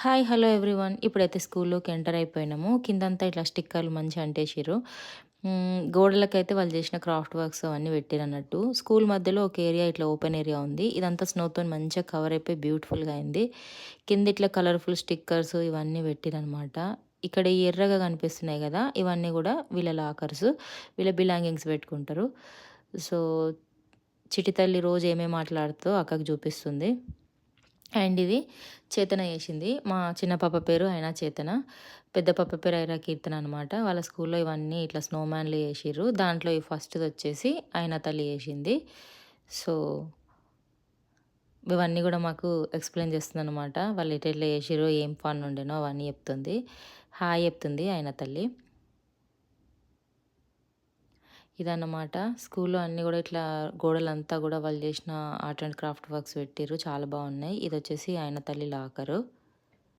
Hi! Hello everyone. ఇప్పుడైతే స్కూల్లోకి enter అయిపోయినాము. కిందంతా ఇట్లా స్టిక్కర్లు మంచిగా అంటేసిర్రు. గోడలకైతే వాళ్ళు చేసిన క్రాఫ్ట్ వర్క్స్ అవన్నీ పెట్టిరన్నట్టు. స్కూల్ మధ్యలో ఒక ఏరియా ఇట్లా ఓపెన్ ఏరియా ఉంది. ఇదంతా స్నోతోని మంచిగా కవర్ అయిపోయి బ్యూటిఫుల్‌గా అయింది. కింద ఇట్లా కలర్‌ఫుల్ స్టిక్కర్స్ ఇవన్నీ పెట్టిరనమాట. ఇక్కడ ఈ ఎర్రగా కనిపిస్తున్నాయి గదా! ఇవన్నీ గూడా వీళ్ళ లాకర్స్. వీళ్ళ బిలాంగింగ్స్ పెట్టుకుంటారు. సో, చిట్టి తల్లి రోజు ఏమేమి మాట్లాడుతదో అక్కకి చూపిస్తుంది. అండ్ ఇది చేతన చేసింది. మా చిన్న పాప పేరు అయినా చేతన. పెద్ద పాప పేరు ఐరా కీర్తన అనమాట. వాళ్ళ స్కూల్‌లో ఇవన్నీ ఇట్లా స్నోమ్యాన్‌లు చేషిర్రు. దాంట్లో ఈ ఫస్ట్‌దొచ్చేసి అయినా తల్లి చేషింది. సో, ఇవన్నీ గూడా మాకు ఎక్స్‌ప్లెయిన్ చేస్తుందనమాట. వాళ్ళు ఎటెట్లా చేషిర్రో, ఏం ఫన్ ఉండెనో అవన్నీ చెప్తుంది. హాయ్ చెప్తుంది అయినా తల్లి. ఇదన్నమాట. స్కూల్‌లో అన్నీ గూడా ఇట్లా గోడలంతా గూడా వాళ్ళు చేసిన ఆర్ట్ అండ్ క్రాఫ్ట్ వర్క్స్ పెట్టిర్రు. చాలా బావున్నాయి. ఇదొచ్చేసి అయినా తల్లి లాకరు.